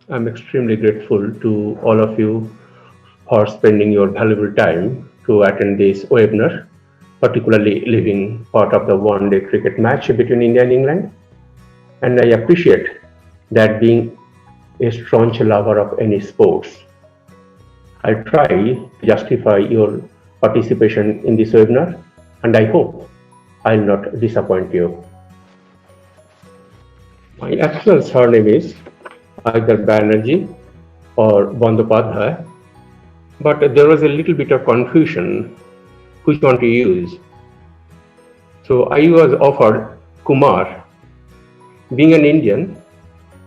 I'm extremely grateful to all of you for spending your valuable time to attend this webinar, particularly leaving part of the one-day cricket match between India and England. And I appreciate that being a staunch lover of any sports. I'll try to justify your participation in this webinar, and I hope I'll not disappoint you. My actual surname is either Banerjee or Bandyopadhyay, but there was a little bit of confusion which one to use. So I was offered Kumar. Being an Indian,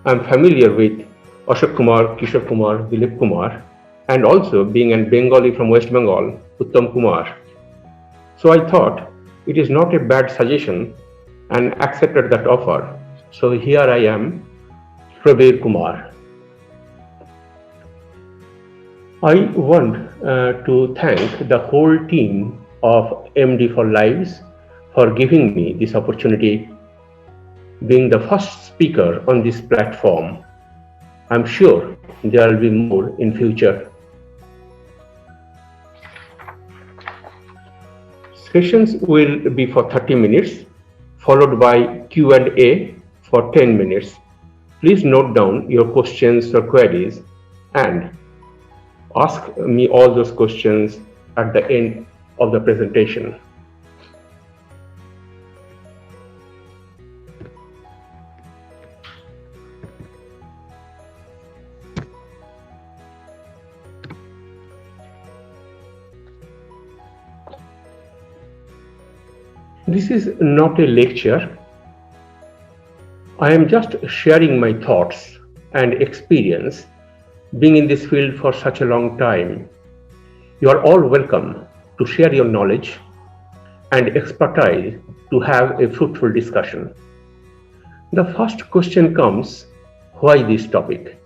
I'm familiar with Ashok Kumar, Kishore Kumar, Dilip Kumar, and also being a Bengali from West Bengal, Uttam Kumar. So I thought it is not a bad suggestion and accepted that offer. So here I am, Prabir Kumar. I want to thank the whole team of MDForLives for giving me this opportunity. Being the first speaker on this platform, I'm sure there will be more in future. Sessions will be for 30 minutes, followed by Q&A for 10 minutes. Please note down your questions or queries and ask me all those questions at the end of the presentation. This is not a lecture. I am just sharing my thoughts and experience being in this field for such a long time. You are all welcome to share your knowledge and expertise to have a fruitful discussion. The first question comes, why this topic?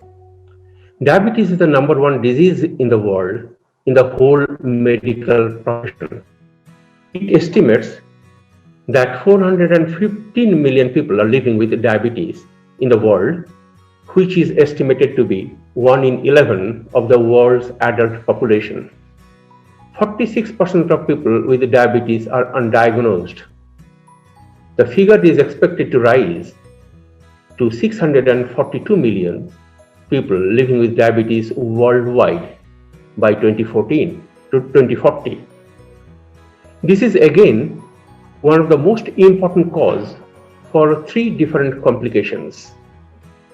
Diabetes is the #1 disease in the world in the whole medical profession. It estimates that 415 million people are living with diabetes in the world, which is estimated to be 1 in 11 of the world's adult population. 46% of people with diabetes are undiagnosed. The figure is expected to rise to 642 million people living with diabetes worldwide by 2014 to 2040. This is again one of the most important causes for 3 different complications,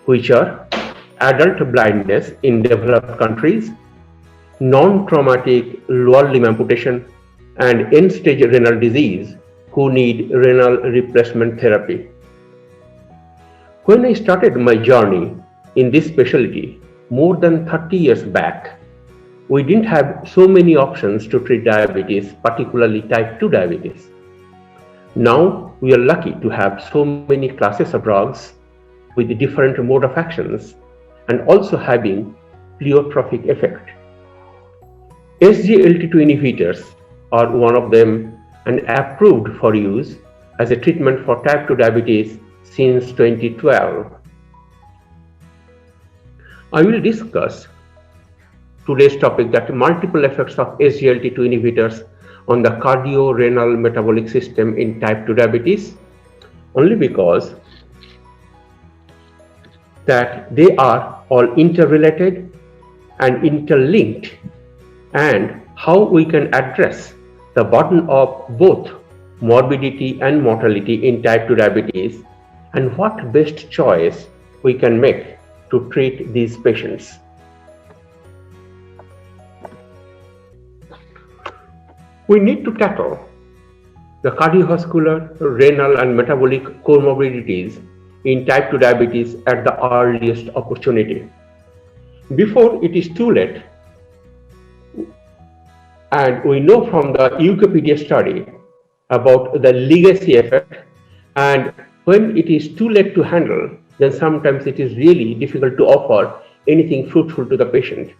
which are adult blindness in developed countries, non-traumatic lower limb amputation, and end-stage renal disease who need renal replacement therapy. When I started my journey in this specialty more than 30 years back, we didn't have so many options to treat diabetes, particularly type 2 diabetes. Now we are lucky to have so many classes of drugs with different mode of actions and also having pleiotropic effect. SGLT2 inhibitors are one of them and approved for use as a treatment for type 2 diabetes since 2012. I will discuss today's topic, that multiple effects of SGLT2 inhibitors on the cardio-renal metabolic system in type 2 diabetes, only because that they are all interrelated and interlinked, and how we can address the burden of both morbidity and mortality in type 2 diabetes, and what best choice we can make to treat these patients. We need to tackle the cardiovascular, renal, and metabolic comorbidities in type 2 diabetes at the earliest opportunity, before it is too late. And we know from the Wikipedia study about the legacy effect, and when it is too late to handle, then sometimes it is really difficult to offer anything fruitful to the patient.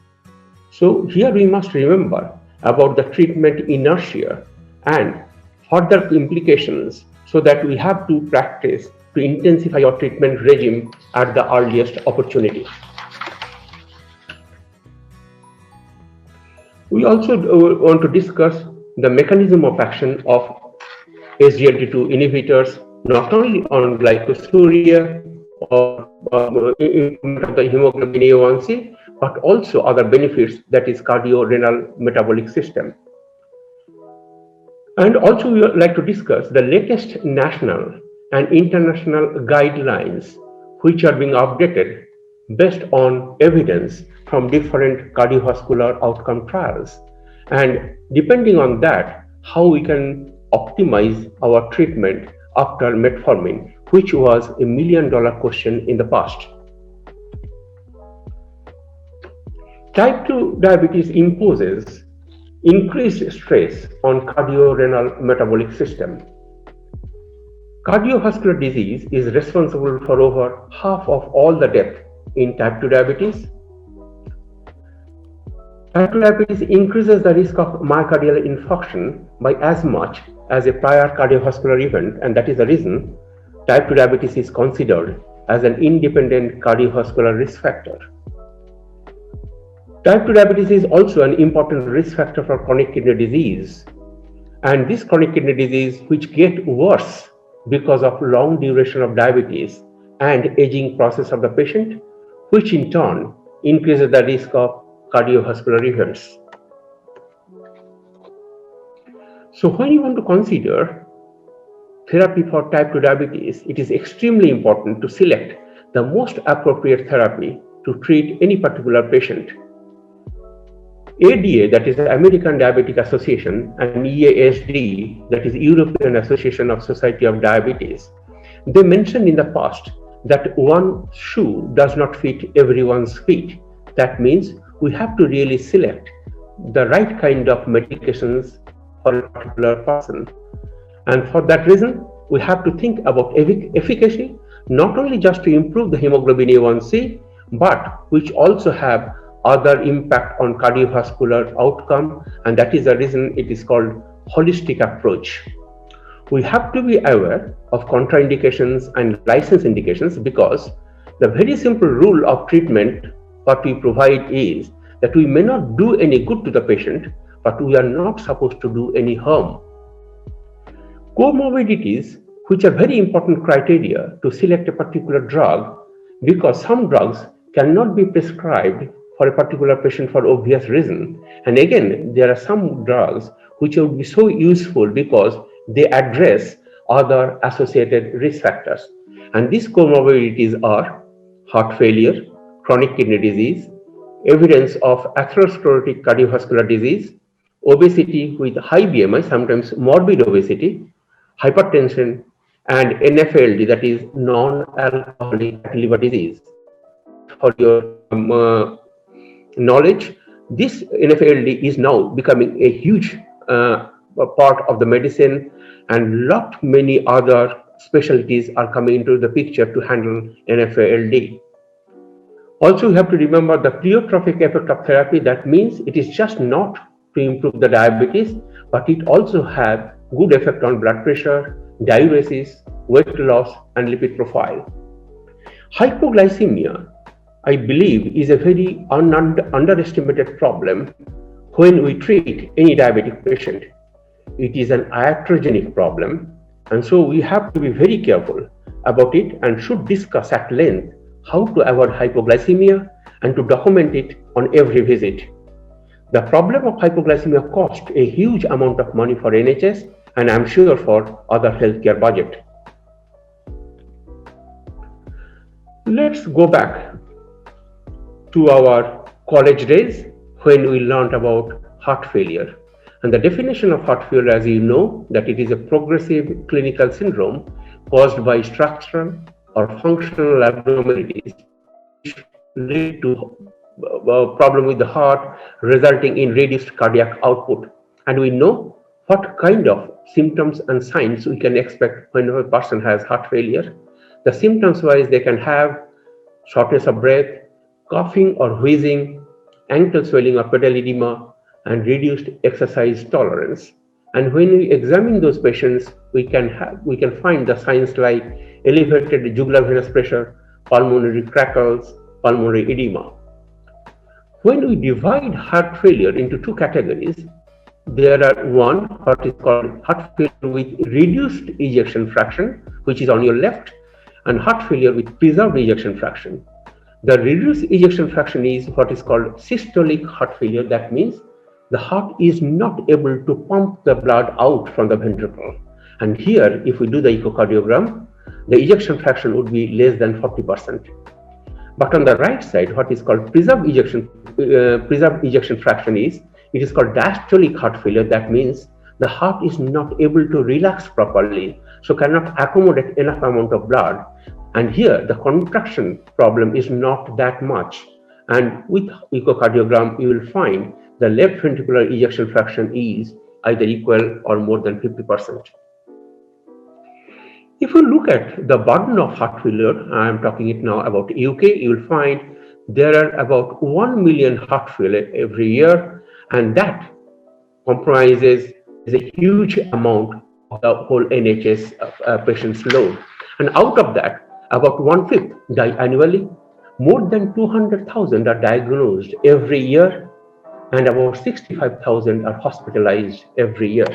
So here we must remember about the treatment inertia and further implications, so that we have to practice to intensify our treatment regime at the earliest opportunity. We also want to discuss the mechanism of action of SGLT2 inhibitors, not only on glycosuria or the hemoglobin A1C, but also other benefits, that is cardio-renal metabolic system. And also we would like to discuss the latest national and international guidelines which are being updated based on evidence from different cardiovascular outcome trials. And depending on that, how we can optimize our treatment after metformin, which was $1 million question in the past. Type 2 diabetes imposes increased stress on cardio-renal metabolic system. Cardiovascular disease is responsible for over half of all the death in type 2 diabetes. Type 2 diabetes increases the risk of myocardial infarction by as much as a prior cardiovascular event, and that is the reason type 2 diabetes is considered as an independent cardiovascular risk factor. Type 2 diabetes is also an important risk factor for chronic kidney disease, and this chronic kidney disease, which gets worse because of long duration of diabetes and aging process of the patient, which in turn increases the risk of cardiovascular events. So when you want to consider therapy for type 2 diabetes, it is extremely important to select the most appropriate therapy to treat any particular patient. ADA, that is the American Diabetic Association, and EASD, that is European Association of Society of Diabetes, they mentioned in the past that one shoe does not fit everyone's feet. That means we have to really select the right kind of medications for a particular person. And for that reason, we have to think about efficacy, not only just to improve the hemoglobin A1C, but which also have other impact on cardiovascular outcome, and that is the reason it is called holistic approach. We have to be aware of contraindications and license indications, because the very simple rule of treatment what we provide is that we may not do any good to the patient, but we are not supposed to do any harm. Comorbidities, which are very important criteria to select a particular drug, because some drugs cannot be prescribed for a particular patient for obvious reason. And again, there are some drugs which would be so useful because they address other associated risk factors. And these comorbidities are heart failure, chronic kidney disease, evidence of atherosclerotic cardiovascular disease, obesity with high BMI, sometimes morbid obesity, hypertension, and NAFLD, that is non-alcoholic fatty liver disease. For your knowledge, This NFALD is now becoming a huge part of the medicine, and many other specialties are coming into the picture to handle NFALD. Also, you have to remember the pleiotropic effect of therapy. That means it is just not to improve the diabetes, but it also has good effect on blood pressure, diuresis, weight loss, and lipid profile. Hypoglycemia, I believe, is a very underestimated problem when we treat any diabetic patient. It is an iatrogenic problem, and so we have to be very careful about it and should discuss at length how to avoid hypoglycemia and to document it on every visit. The problem of hypoglycemia costs a huge amount of money for NHS and I'm sure for other healthcare budget. Let's go back to our college days when we learned about heart failure. And the definition of heart failure, as you know, that it is a progressive clinical syndrome caused by structural or functional abnormalities which lead to a problem with the heart, resulting in reduced cardiac output. And we know what kind of symptoms and signs we can expect when a person has heart failure. The symptoms wise, they can have shortness of breath, coughing or wheezing, ankle swelling or pedal edema, and reduced exercise tolerance. And when we examine those patients, we can find the signs like elevated jugular venous pressure, pulmonary crackles, pulmonary edema. When we divide heart failure into two categories, there are one, what is called heart failure with reduced ejection fraction, which is on your left, and heart failure with preserved ejection fraction. The reduced ejection fraction is what is called systolic heart failure. That means the heart is not able to pump the blood out from the ventricle. And here, if we do the echocardiogram, the ejection fraction would be less than 40%. But on the right side, what is called preserved ejection fraction is, it is called diastolic heart failure. That means the heart is not able to relax properly, so cannot accommodate enough amount of blood. And here, the contraction problem is not that much. And with echocardiogram, you will find the left ventricular ejection fraction is either equal or more than 50%. If you look at the burden of heart failure, I am talking it now about UK, you will find there are about 1 million heart failure every year, and that comprises a huge amount of the whole NHS patients load. And out of that, about 1/5 die annually. More than 200,000 are diagnosed every year, and about 65,000 are hospitalized every year.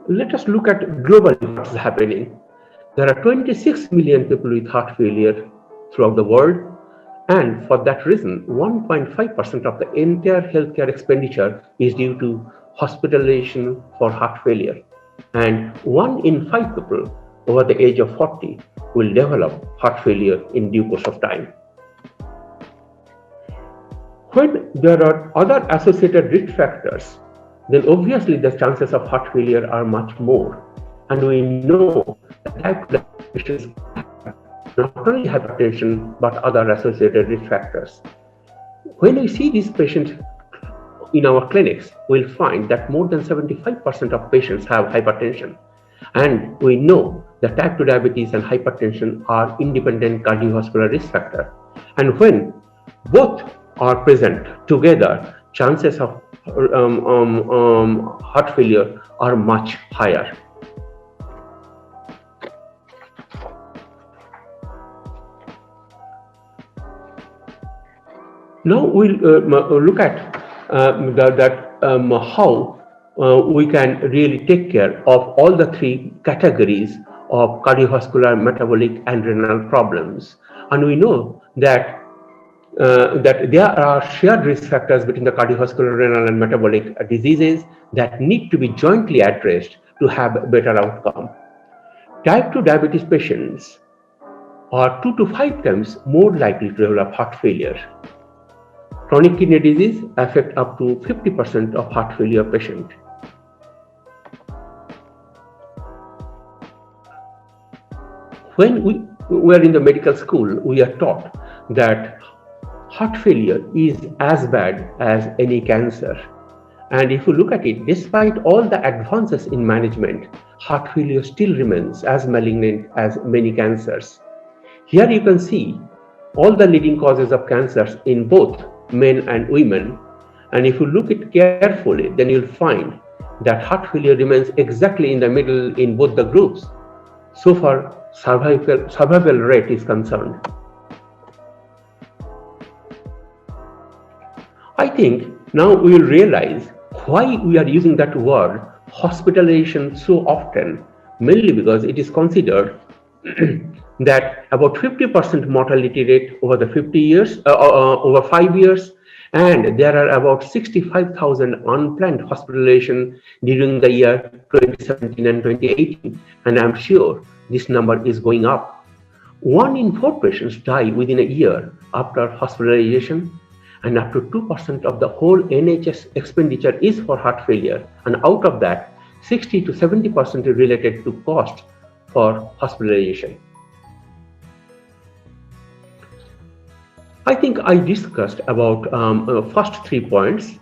Let us look at globally what is happening. There are 26 million people with heart failure throughout the world, and for that reason, 1.5% of the entire healthcare expenditure is due to hospitalization for heart failure. And 1 in 5 people over the age of 40 will develop heart failure in due course of time. When there are other associated risk factors, then obviously the chances of heart failure are much more. And we know that type 2 patients have not only hypertension but other associated risk factors. When we see these patients in our clinics, we'll find that more than 75% of patients have hypertension. And we know that type 2 diabetes and hypertension are independent cardiovascular risk factors. And when both are present together, chances of heart failure are much higher. Now we'll look at how we can really take care of all the three categories of cardiovascular, metabolic, and renal problems. And we know that that there are shared risk factors between the cardiovascular, renal, and metabolic diseases that need to be jointly addressed to have a better outcome. Type 2 diabetes patients are 2 to 5 times more likely to develop heart failure. Chronic kidney disease affects up to 50% of heart failure patients. When we were in the medical school, we are taught that heart failure is as bad as any cancer. And if you look at it, despite all the advances in management, heart failure still remains as malignant as many cancers. Here you can see all the leading causes of cancers in both men and women. And if you look at it carefully, then you'll find that heart failure remains exactly in the middle in both the groups, so far survival rate is concerned. I think now we will realize why we are using that word hospitalization so often, mainly because it is considered that about 50% mortality rate over the 50 years, over 5 years, and there are about 65,000 unplanned hospitalization during the year 2017 and 2018, and I'm sure this number is going up. 1 in 4 patients die within a year after hospitalization, and up to 2% of the whole NHS expenditure is for heart failure, and out of that, 60 to 70% is related to cost for hospitalization. I think I discussed about first 3 points.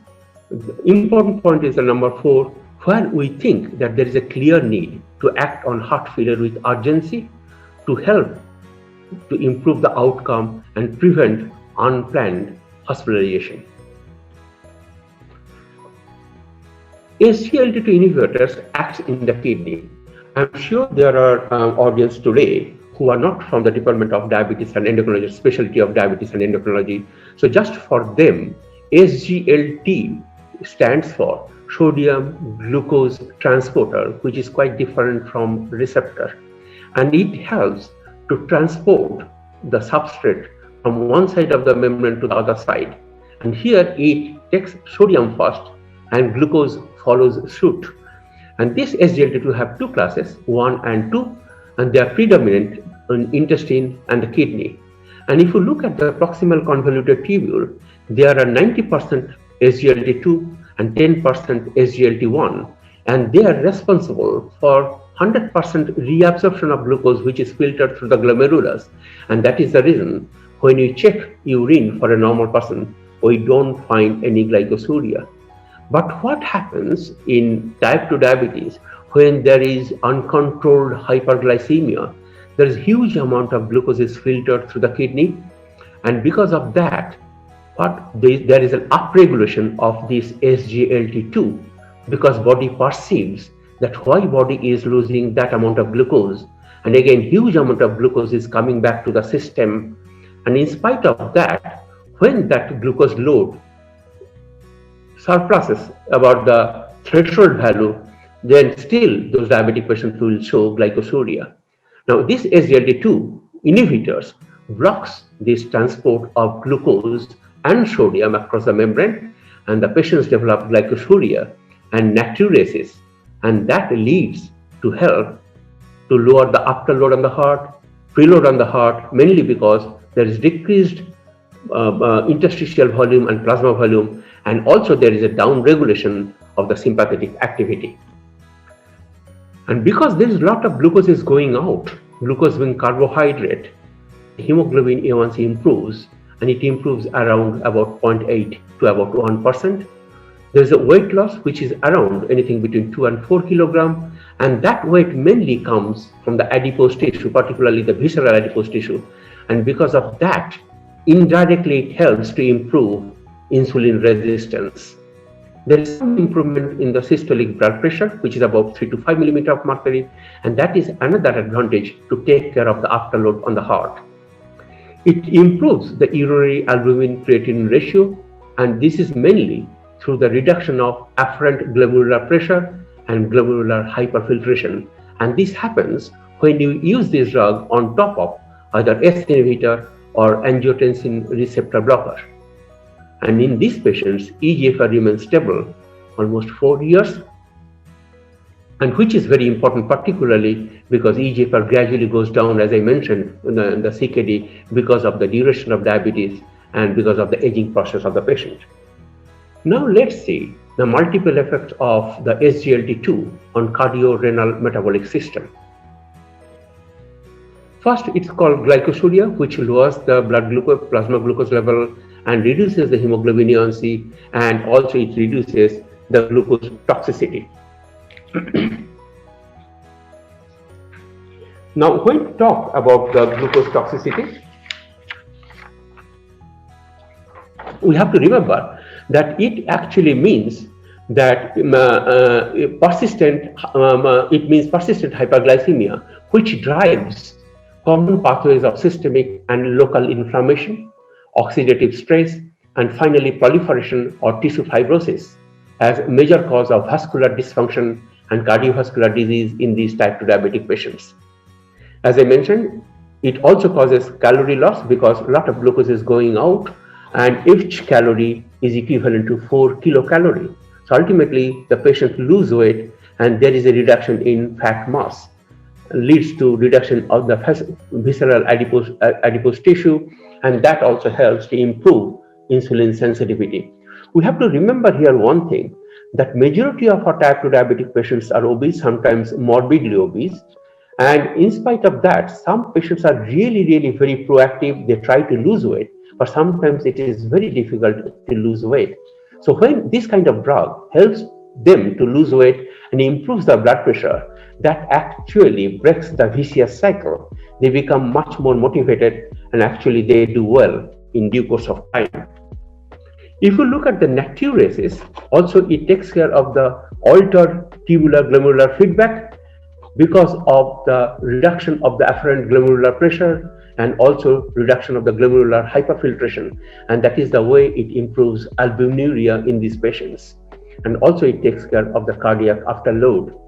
The important point is the number 4, where we think that there is a clear need to act on heart failure with urgency to help to improve the outcome and prevent unplanned hospitalization. SGLT2 inhibitors act in the kidney. I'm sure there are audience today who are not from the Department of Diabetes and Endocrinology, specialty of Diabetes and Endocrinology. So just for them, SGLT stands for sodium glucose transporter, which is quite different from receptor. And it helps to transport the substrate from one side of the membrane to the other side. And here it takes sodium first and glucose follows suit. And this SGLT2 have 2 classes, 1 and 2, and they are predominant in intestine and the kidney. And if you look at the proximal convoluted tubule, there are 90% SGLT2 and 10% SGLT1, and they are responsible for 100% reabsorption of glucose, which is filtered through the glomerulus. And that is the reason when you check urine for a normal person, we don't find any glycosuria. But what happens in type 2 diabetes when there is uncontrolled hyperglycemia? There is huge amount of glucose is filtered through the kidney, and because of that, there is an upregulation of this SGLT2 because body perceives that why body is losing that amount of glucose, and again huge amount of glucose is coming back to the system, and in spite of that, when that glucose load surpasses about the threshold value, then still those diabetic patients will show glycosuria. Now this SGLT2 inhibitors blocks this transport of glucose and sodium across the membrane, and the patients develop glycosuria and natriuresis, and that leads to help to lower the afterload on the heart, preload on the heart, mainly because there is decreased interstitial volume and plasma volume, and also there is a down regulation of the sympathetic activity. And because there is a lot of glucose is going out, glucose being carbohydrate, hemoglobin A1C improves, and it improves around about 0.8 to about 1%. There is a weight loss which is around anything between 2 and 4 kilograms, and that weight mainly comes from the adipose tissue, particularly the visceral adipose tissue. And because of that, indirectly it helps to improve insulin resistance. There is some improvement in the systolic blood pressure, which is about 3 to 5 millimeter of mercury, and that is another advantage to take care of the afterload on the heart. It improves the urinary albumin-creatinine ratio, and this is mainly through the reduction of afferent glomerular pressure and glomerular hyperfiltration. And this happens when you use this drug on top of either ACE inhibitor or angiotensin receptor blocker. And in these patients, eGFR remains stable almost 4 years, and which is very important, particularly because eGFR gradually goes down, as I mentioned, in the CKD, because of the duration of diabetes and because of the aging process of the patient. Now let's see the multiple effects of the SGLT2 on cardio-renal-metabolic system. First, it's called glycosuria, which lowers the blood glucose, plasma glucose level, and reduces the hemoglobin A1C, and also it reduces the glucose toxicity. Now, when we talk about the glucose toxicity, we have to remember that it actually means that persistent hyperglycemia, which drives common pathways of systemic and local inflammation, oxidative stress, and finally proliferation or tissue fibrosis as a major cause of vascular dysfunction and cardiovascular disease in these type 2 diabetic patients. As I mentioned, it also causes calorie loss because a lot of glucose is going out, and each calorie is equivalent to 4 kilocalories. So ultimately, the patient lose weight and there is a reduction in fat mass, leads to reduction of the visceral adipose tissue, and that also helps to improve insulin sensitivity. We have to remember here one thing, that majority of our type 2 diabetic patients are obese, sometimes morbidly obese. And in spite of that, some patients are really very proactive. They try to lose weight, but sometimes it is very difficult to lose weight. So when this kind of drug helps them to lose weight and improves the blood pressure, that actually breaks the vicious cycle. They become much more motivated and actually they do well in due course of time. If you look at the natriuresis, also it takes care of the altered tubular glomerular feedback because of the reduction of the afferent glomerular pressure and also reduction of the glomerular hyperfiltration, and that is the way it improves albuminuria in these patients. And also it takes care of the cardiac afterload.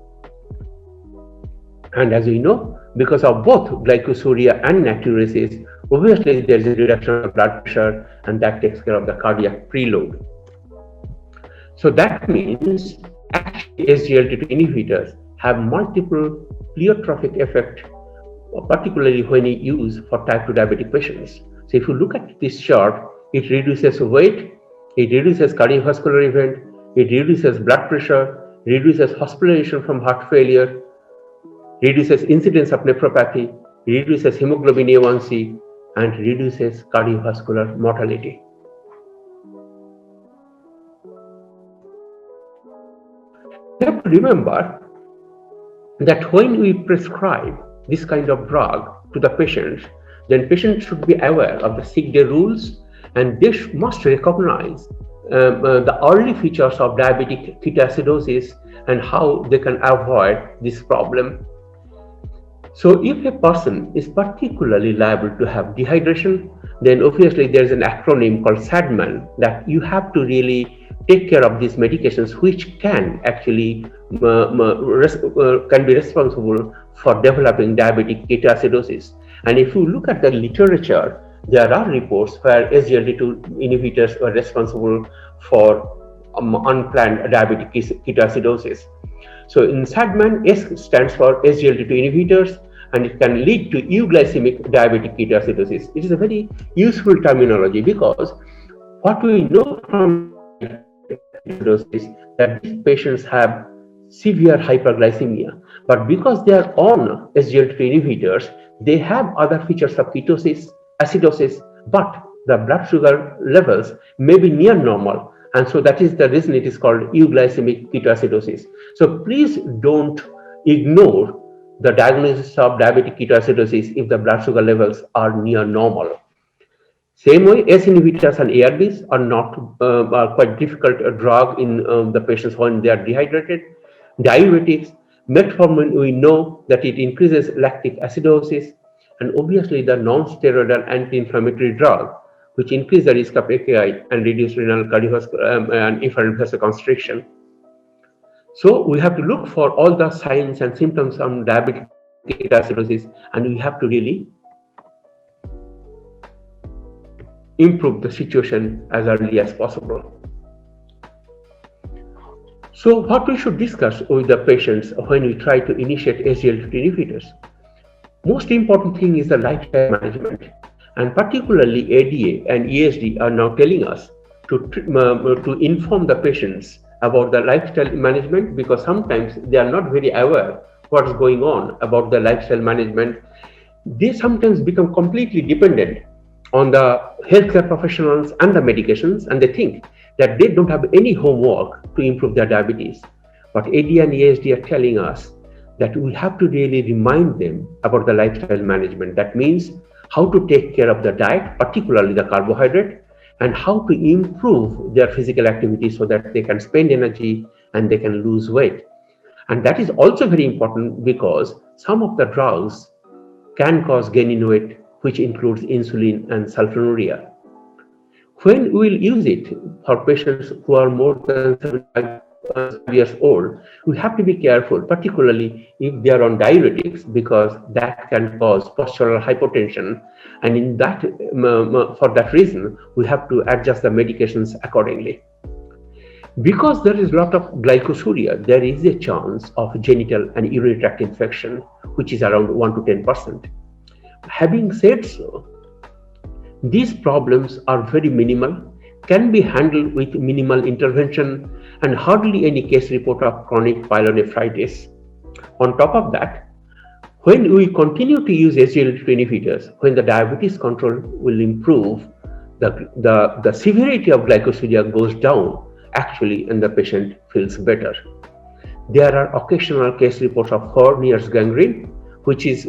And as we know, because of both glycosuria and natriuresis, obviously there is a reduction of blood pressure, and that takes care of the cardiac preload. So that means actually SGLT2 inhibitors have multiple pleiotropic effect, particularly when you use for type 2 diabetic patients. So if you look at this chart, it reduces weight, it reduces cardiovascular event, it reduces blood pressure, reduces hospitalization from heart failure, reduces incidence of nephropathy, reduces hemoglobin A1C, and reduces cardiovascular mortality. You have to remember that when we prescribe this kind of drug to the patient, then patients should be aware of the sick day rules, and they must recognize the early features of diabetic ketoacidosis and how they can avoid this problem. So if a person is particularly liable to have dehydration, then obviously there is an acronym called SADMAN that you have to really take care of these medications, which can actually can be responsible for developing diabetic ketoacidosis. And if you look at the literature, there are reports where SGLT2 inhibitors were responsible for unplanned diabetic ketoacidosis. So in SADMAN, S stands for SGLT2 inhibitors, and it can lead to euglycemic diabetic ketoacidosis. It is a very useful terminology because what we know from ketoacidosis that these patients have severe hyperglycemia, but because they are on SGLT2 inhibitors, they have other features of ketosis, acidosis, but the blood sugar levels may be near normal, and so that is the reason it is called euglycemic ketoacidosis. So please don't ignore the diagnosis of diabetic ketoacidosis if the blood sugar levels are near normal. Same way, S inhibitors and ARBs are not are quite difficult drug in the patients when they are dehydrated. Diuretics, metformin, we know that it increases lactic acidosis, and obviously the non-steroidal anti-inflammatory drug, which increase the risk of AKI and reduce renal cardiovascular and efferent vasoconstriction. So we have to look for all the signs and symptoms of diabetic ketoacidosis, and we have to really improve the situation as early as possible. So what we should discuss with the patients when we try to initiate SGLT2 inhibitors? Most important thing is the lifestyle management, and particularly ADA and ESD are now telling us to inform the patients about the lifestyle management, because sometimes they are not very aware what's going on about the lifestyle management. They sometimes become completely dependent on the healthcare professionals and the medications, and they think that they don't have any homework to improve their diabetes. But AD and ASD are telling us that we have to really remind them about the lifestyle management. That means how to take care of the diet, particularly the carbohydrate, and how to improve their physical activity so that they can spend energy and they can lose weight. And that is also very important because some of the drugs can cause gain in weight, which includes insulin and sulfonylurea. When we will use it for patients who are more than 75 years old, we have to be careful, particularly if they are on diuretics, because that can cause postural hypotension. And in that, for that reason, we have to adjust the medications accordingly. Because there is a lot of glycosuria, there is a chance of genital and urinary tract infection, which is around 1 to 10%. Having said so, these problems are very minimal, can be handled with minimal intervention, and hardly any case report of chronic pyelonephritis. On top of that, when we continue to use SGLT2 inhibitors, when the diabetes control will improve, the severity of glycosuria goes down actually, and the patient feels better. There are occasional case reports of Horner's gangrene, which is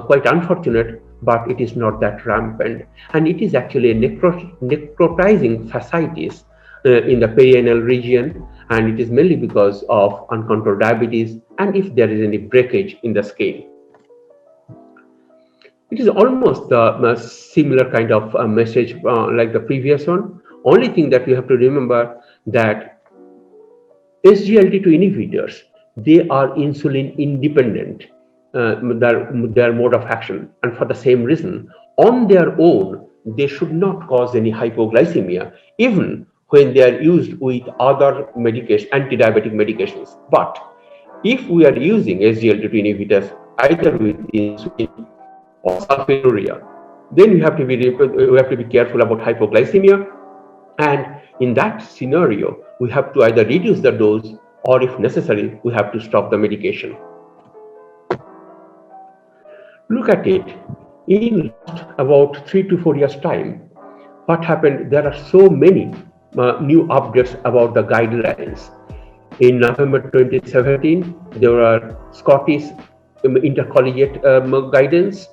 quite unfortunate, but it is not that rampant. And it is actually a necrotizing fasciitis in the perianal region, and it is mainly because of uncontrolled diabetes and if there is any breakage in the skin. It is almost a similar kind of message like the previous one. Only thing that we have to remember that SGLT2 inhibitors, they are insulin independent, their mode of action, and for the same reason, on their own, they should not cause any hypoglycemia, even when they are used with other medications, anti-diabetic medications. But if we are using SGLT2 inhibitors either with insulin or sulfonylurea, then we have to be careful about hypoglycemia, and in that scenario, we have to either reduce the dose or, if necessary, we have to stop the medication. Look at it. In about 3 to 4 years' time, what happened? There are so many new updates about the guidelines. In November 2017, there were Scottish intercollegiate guidance.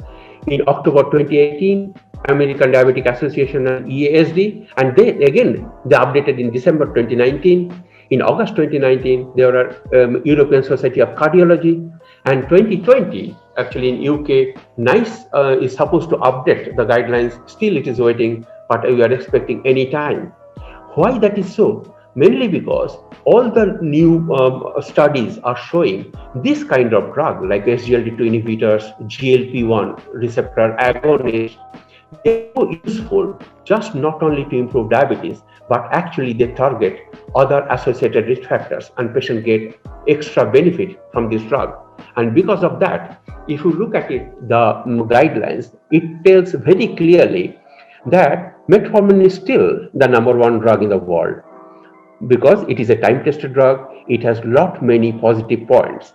In October 2018, American Diabetic Association and EASD, and then again they updated in December 2019. In August 2019, there are European Society of Cardiology, and 2020, actually in UK, NICE is supposed to update the guidelines. Still, it is waiting, but we are expecting any time. Why that is so? Mainly because all the new studies are showing this kind of drug like SGLT2 inhibitors, GLP-1 receptor agonists, they're so useful just not only to improve diabetes, but actually they target other associated risk factors, and patients get extra benefit from this drug. And because of that, if you look at it, the guidelines, it tells very clearly that metformin is still the #1 drug in the world because it is a time-tested drug. It has many positive points.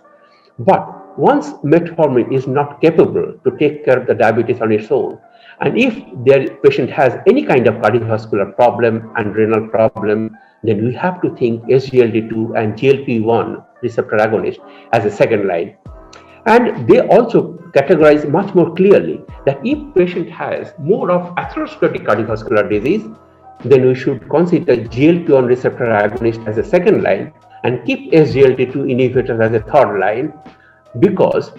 But once metformin is not capable to take care of the diabetes on its own, and if their patient has any kind of cardiovascular problem and renal problem, then we have to think SGLT2 and GLP-1 receptor agonist as a second line. And they also categorize much more clearly that if patient has more of atherosclerotic cardiovascular disease, then we should consider GLP-1 receptor agonist as a second line and keep SGLT2 inhibitors as a third line, because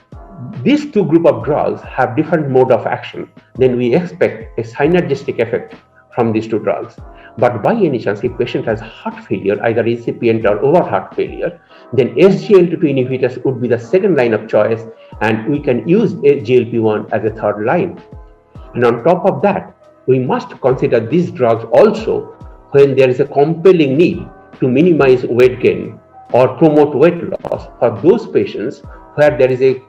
these two groups of drugs have different mode of action. Then we expect a synergistic effect from these two drugs. But by any chance, if patient has heart failure, either incipient or over heart failure, then SGLT2 inhibitors would be the second line of choice, and we can use GLP-1 as a third line. And on top of that, we must consider these drugs also when there is a compelling need to minimize weight gain or promote weight loss for those patients where there is it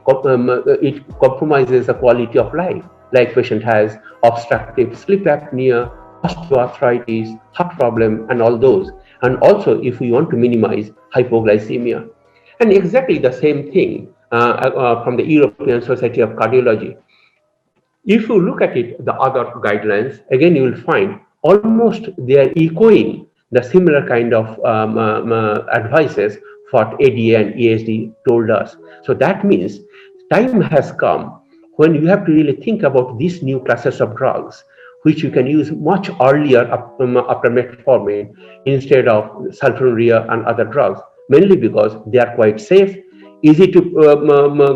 compromises the quality of life, like patient has obstructive sleep apnea, osteoarthritis, heart problem, and all those. And also if we want to minimize hypoglycemia. And exactly the same thing from the European Society of Cardiology. If you look at it, the other guidelines, again, you will find almost they are echoing the similar kind of advices for ADA and ESD told us. So that means time has come when you have to really think about these new classes of drugs, which you can use much earlier after metformin instead of sulfonylurea and other drugs, mainly because they are quite safe, easy to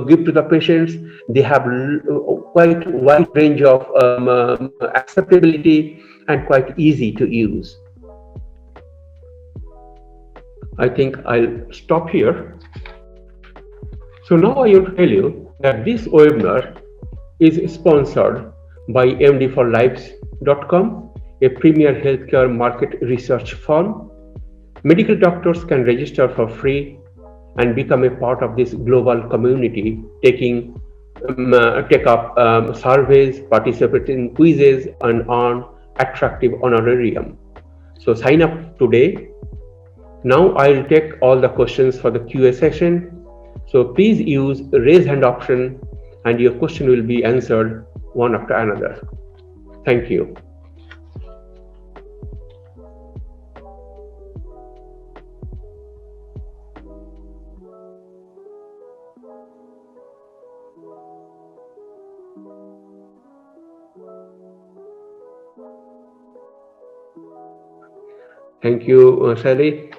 give to the patients. They have quite wide range of acceptability and quite easy to use. I think I'll stop here. So now I will tell you that this webinar is sponsored by MDForLives.com, a premier healthcare market research firm. Medical doctors can register for free and become a part of this global community, take up surveys, participate in quizzes, and earn attractive honorarium. So sign up today. Now I'll take all the questions for the QA session. So please use the raise hand option and your question will be answered one after another. Thank you. Thank you, Sally.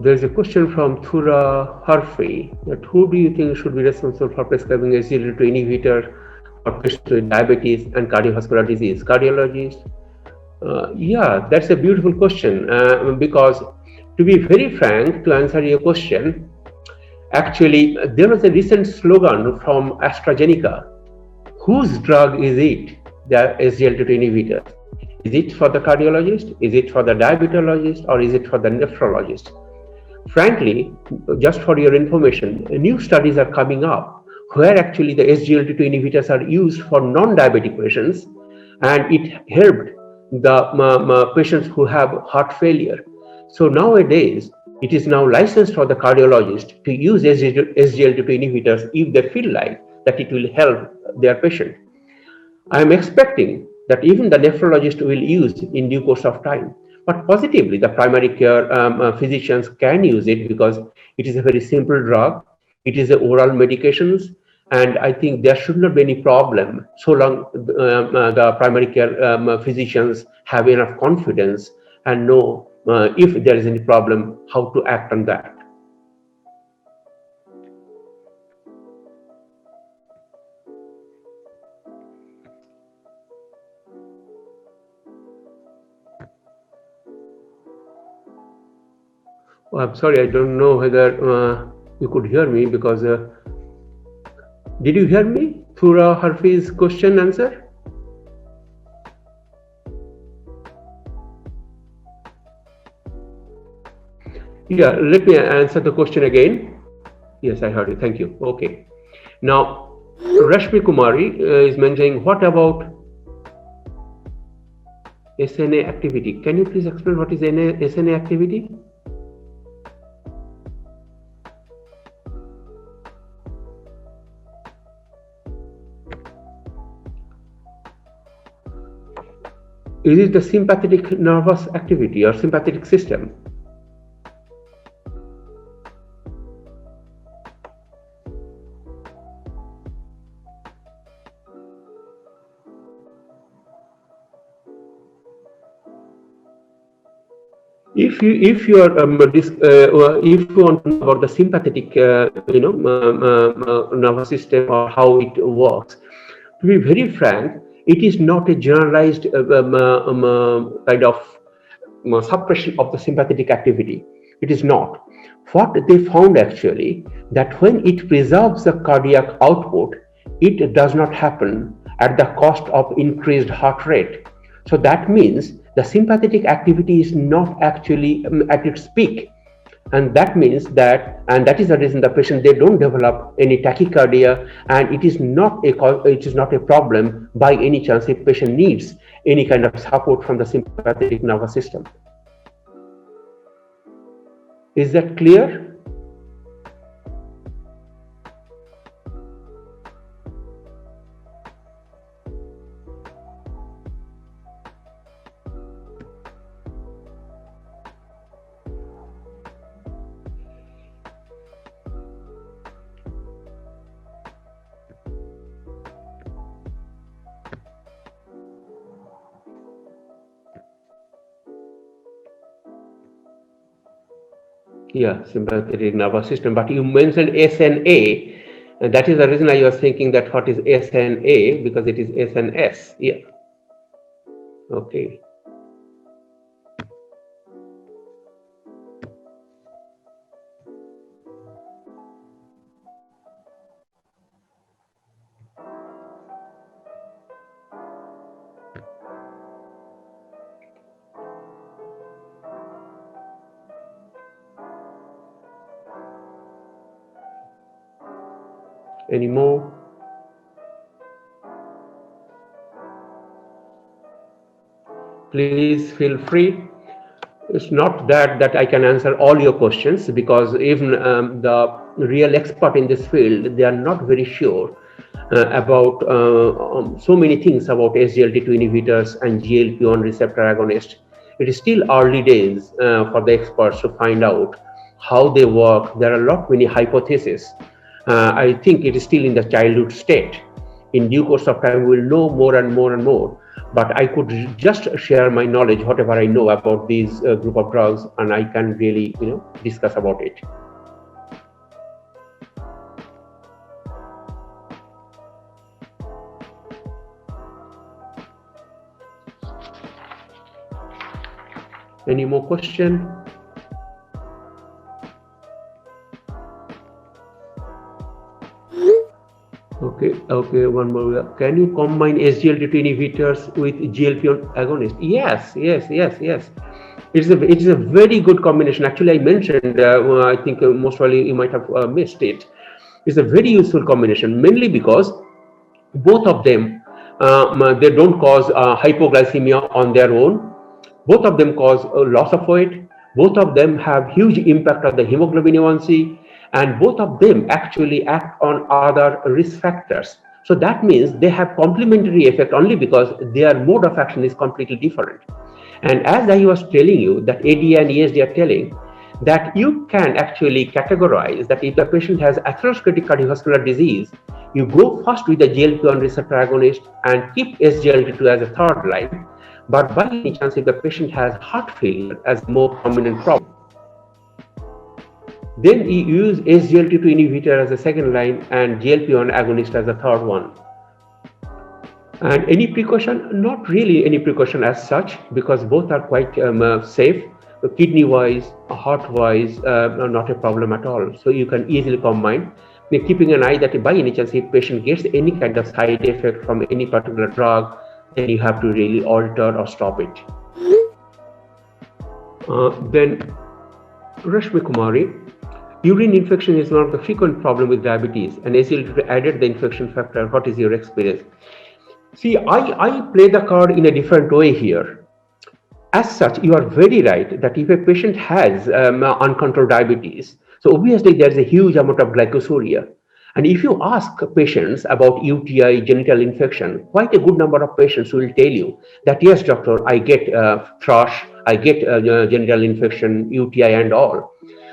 There's a question from Thura Harfi that who do you think should be responsible for prescribing SGLT2 inhibitor for patients with diabetes and cardiovascular disease? Cardiologist? Yeah, that's a beautiful question because to be very frank, to answer your question, actually there was a recent slogan from AstraZeneca. Whose drug is it? The SGLT2 inhibitor. Is it for the cardiologist? Is it for the diabetologist? Or is it for the nephrologist? Frankly, just for your information, new studies are coming up where actually the SGLT2 inhibitors are used for non-diabetic patients, and it helped the patients who have heart failure. So nowadays, it is now licensed for the cardiologist to use SGLT2 inhibitors if they feel like that it will help their patient. I am expecting that even the nephrologist will use in due course of time. But positively, the primary care physicians can use it because it is a very simple drug. It is oral medications, and I think there should not be any problem so long the primary care physicians have enough confidence and know if there is any problem, how to act on that. Oh, I'm sorry, I don't know whether you could hear me because did you hear me? Thura Harfi's question answer? Yeah, let me answer the question again. Yes, I heard you. Thank you. Okay. Now, Rashmi Kumari is mentioning, what about SNA activity? Can you please explain what is SNA activity? Is it the sympathetic nervous activity or sympathetic system? If you want to know about the sympathetic nervous system or how it works, to be very frank, it is not a generalized kind of suppression of the sympathetic activity. It is not. What they found actually that when it preserves the cardiac output, it does not happen at the cost of increased heart rate. So that means the sympathetic activity is not actually at its peak. And that means that, and that is the reason the patient, they don't develop any tachycardia, and it is not a problem by any chance if patient needs any kind of support from the sympathetic nervous system. Is that clear? Yeah, sympathetic nervous system. But you mentioned SNA, and that is the reason I was thinking that what is SNA, because it is SNS. Yeah. Okay. Any more? Please feel free. It's not that I can answer all your questions, because even the real expert in this field, they are not very sure about so many things about SGLT2 inhibitors and GLP-1 receptor agonists. It is still early days for the experts to find out how they work. There are many hypotheses. I think it is still in the childhood state. In due course of time, we will know more and more and more. But I could just share my knowledge, whatever I know about these group of drugs, and I can really, discuss about it. Any more question? Okay, one more. Can you combine SGLT2 inhibitors with GLP-1 agonist? Yes. It is a very good combination. Actually, I mentioned, I think most probably you might have missed it. It's a very useful combination, mainly because both of them, they don't cause hypoglycemia on their own. Both of them cause loss of weight. Both of them have huge impact on the hemoglobin A1C. And both of them actually act on other risk factors. So that means they have complementary effect only because their mode of action is completely different. And as I was telling you, that AD and ESD are telling that you can actually categorize that if a patient has atherosclerotic cardiovascular disease, you go first with the GLP-1 receptor agonist and keep SGLT2 as a third line. But by any chance, if the patient has heart failure as a more prominent problem, then you use SGLT2 inhibitor as a second line and GLP-1 agonist as a third one. And any precaution? Not really any precaution as such, because both are quite safe. Kidney-wise, heart-wise, not a problem at all. So you can easily combine, keeping an eye that by any chance if patient gets any kind of side effect from any particular drug, then you have to really alter or stop it. Then Rashmi Kumari, urine infection is one of the frequent problems with diabetes, and SGLT2 added the infection factor. What is your experience? See, I play the card in a different way here. As such, you are very right that if a patient has uncontrolled diabetes, so obviously there's a huge amount of glycosuria. And if you ask patients about UTI, genital infection, quite a good number of patients will tell you that, yes, doctor, I get thrush, I get genital infection, UTI and all.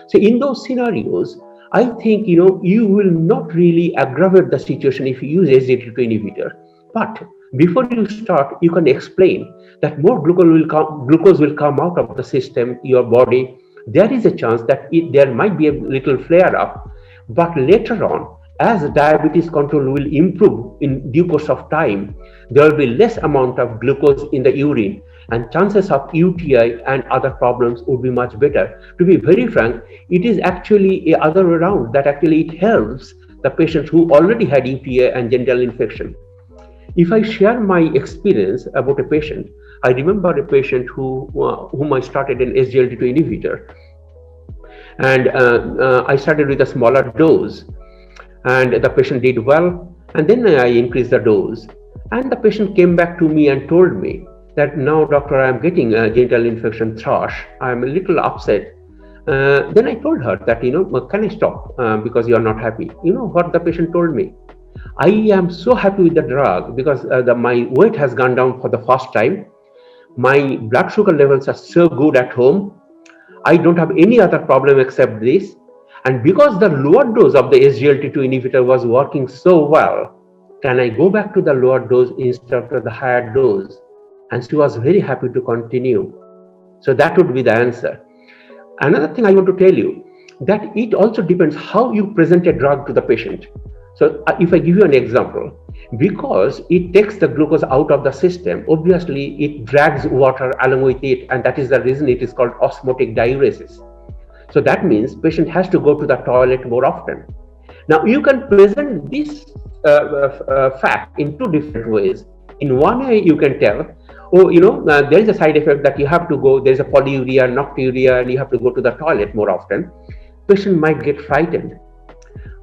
So in those scenarios, I think, you will not really aggravate the situation if you use SGLT2 inhibitor. But before you start, you can explain that more glucose will come out of the system, your body. There is a chance that there might be a little flare up, but later on, as diabetes control will improve in due course of time, there will be less amount of glucose in the urine, and chances of UTI and other problems would be much better. To be very frank, it is actually a other way around, that actually it helps the patients who already had UTI and genital infection. If I share my experience about a patient, I remember a patient whom I started an SGLT2 inhibitor, and I started with a smaller dose, and the patient did well, and then I increased the dose, and the patient came back to me and told me that, now doctor, I am getting a genital infection thrush, I am a little upset. Then I told her that, can I stop because you are not happy? You know what the patient told me? I am so happy with the drug because my weight has gone down for the first time. My blood sugar levels are so good at home. I don't have any other problem except this. And because the lower dose of the SGLT2 inhibitor was working so well, can I go back to the lower dose instead of the higher dose? And she was very happy to continue. So that would be the answer. Another thing I want to tell you, that it also depends how you present a drug to the patient. So if I give you an example, because it takes the glucose out of the system, obviously it drags water along with it, and that is the reason it is called osmotic diuresis. So that means patient has to go to the toilet more often. Now you can present this fact in two different ways. In one way, you can tell, there is a side effect that you have to go, there is a polyuria, nocturia, and you have to go to the toilet more often. Patient might get frightened.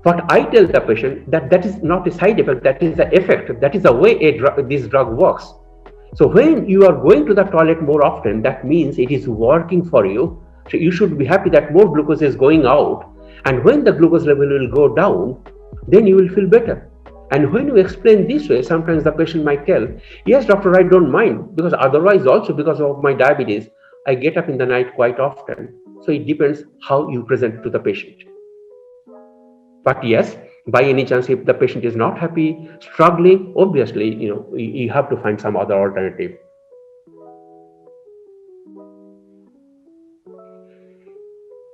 But I tell the patient that that is not a side effect, that is the effect, that is the way this drug works. So when you are going to the toilet more often, that means it is working for you. So you should be happy that more glucose is going out. And when the glucose level will go down, then you will feel better. And when you explain this way, sometimes the patient might tell, yes, doctor, I don't mind, because otherwise also because of my diabetes, I get up in the night quite often. So it depends how you present to the patient. But yes, by any chance, if the patient is not happy, struggling, obviously, you have to find some other alternative.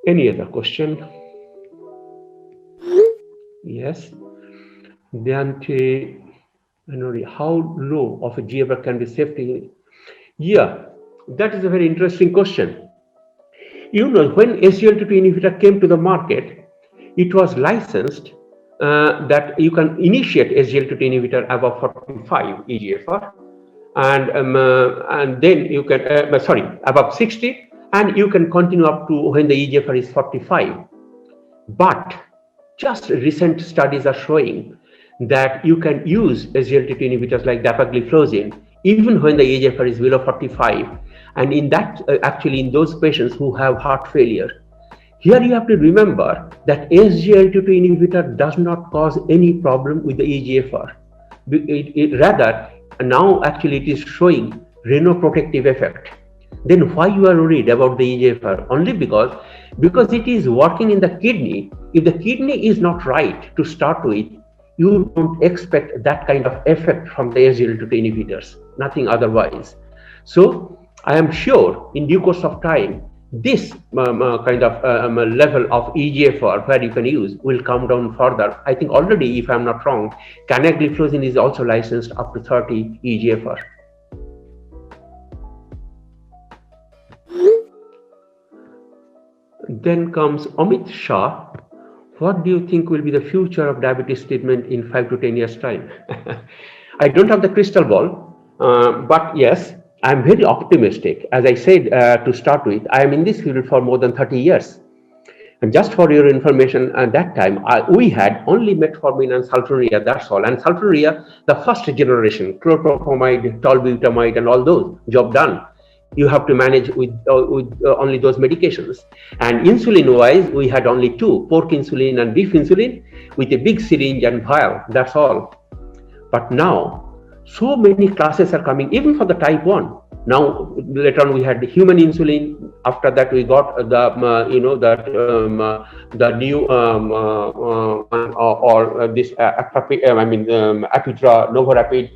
Any other question? Yes. Dante, how low of a GFR can be safety? Yeah, that is a very interesting question. When SGLT2 inhibitor came to the market, it was licensed that you can initiate SGLT2 inhibitor above 45 eGFR, and then you can above 60, and you can continue up to when the eGFR is 45. But just recent studies are showing that you can use SGLT2 inhibitors like dapagliflozin even when the eGFR is below 45, and in that actually in those patients who have heart failure. Here you have to remember that SGLT2 inhibitor does not cause any problem with the eGFR. Rather, now actually it is showing renoprotective effect. Then why you are worried about the eGFR? Only because it is working in the kidney. If the kidney is not right to start with, you don't expect that kind of effect from the SGLT2 inhibitors, nothing otherwise. So I am sure in due course of time, this kind of level of eGFR where you can use will come down further. I think already, if I'm not wrong, canagliflozin is also licensed up to 30 eGFR. Then comes Amit Shah. What do you think will be the future of diabetes treatment in 5 to 10 years time? I don't have the crystal ball, but yes, I'm very optimistic. As I said to start with, I am in this field for more than 30 years. And just for your information, at that time, we had only metformin and sulfonylurea, that's all. And sulfonylurea, the first generation, chlorpheniramide, tolbutamide, and all those, job done. You have to manage with only those medications. And insulin-wise, we had only two, pork insulin and beef insulin, with a big syringe and vial, that's all. But now, so many classes are coming, even for the type 1. Now, later on, we had the human insulin. After that, we got the new this Apidra, Novorapid.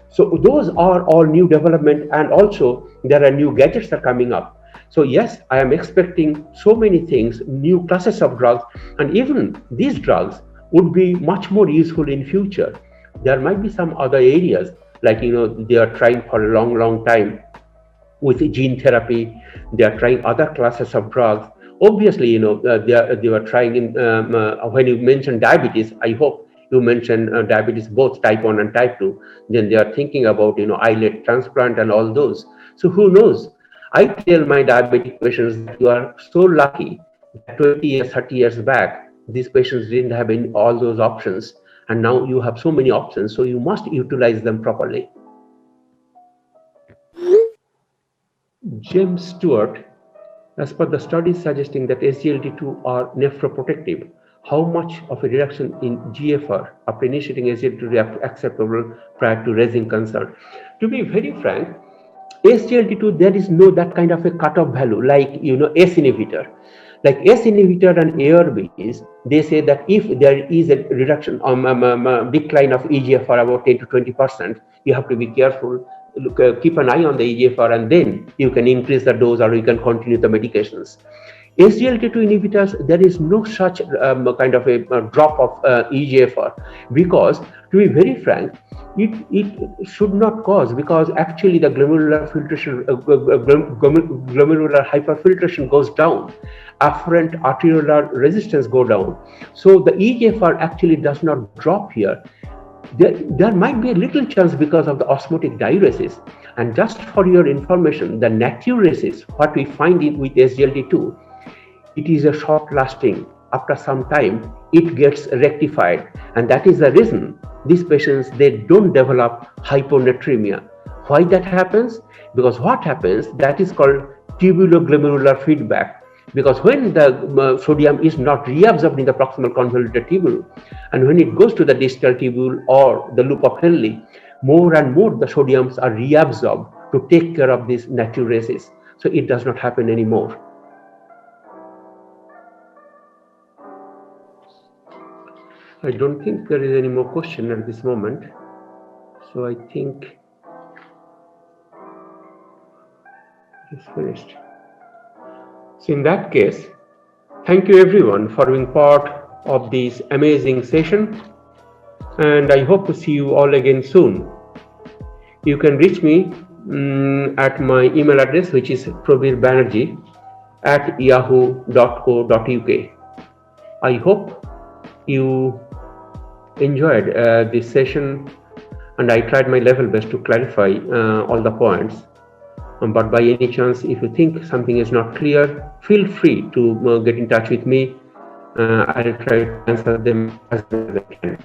So those are all new development, and also there are new gadgets that are coming up. So yes, I am expecting so many things, new classes of drugs, and even these drugs would be much more useful in future. There might be some other areas, like they are trying for a long time with gene therapy. They are trying other classes of drugs. Obviously, they were trying in when you mentioned diabetes. I hope you mentioned diabetes, both type 1 and type 2, then they are thinking about, islet transplant and all those. So who knows? I tell my diabetic patients that you are so lucky that 20 years, 30 years back, these patients didn't have all those options. And now you have so many options, so you must utilize them properly. James Stewart, as per the studies suggesting that SGLT2 are nephroprotective, how much of a reduction in GFR after initiating SGLT2 is acceptable prior to raising concern? To be very frank, SGLT2, there is no that kind of a cutoff value like S inhibitor. Like S inhibitor and ARBs, they say that if there is a reduction, decline of eGFR about 10 to 20%, you have to be careful. Look, keep an eye on the eGFR, and then you can increase the dose or you can continue the medications. SGLT2 inhibitors, there is no such kind of a drop of eGFR, because to be very frank, it should not cause, because actually the glomerular filtration, glomerular hyperfiltration goes down, afferent arteriolar resistance go down. So the eGFR actually does not drop here. There might be a little chance because of the osmotic diuresis. And just for your information, the natriuresis, what we find with SGLT2, it is a short lasting. After some time, it gets rectified. And that is the reason these patients, they don't develop hyponatremia. Why that happens? Because what happens, that is called tubuloglomerular feedback. Because when the sodium is not reabsorbed in the proximal convoluted tubule, and when it goes to the distal tubule or the loop of Henle, more and more the sodiums are reabsorbed to take care of this natriuresis. So it does not happen anymore. I don't think there is any more question at this moment. So I think it's finished. So in that case, thank you everyone for being part of this amazing session, and I hope to see you all again soon. You can reach me at my email address, which is probirbanerjee@yahoo.co.uk. I hope you enjoyed this session, and I tried my level best to clarify all the points. But by any chance, if you think something is not clear, feel free to get in touch with me. I'll try to answer them as well as I can.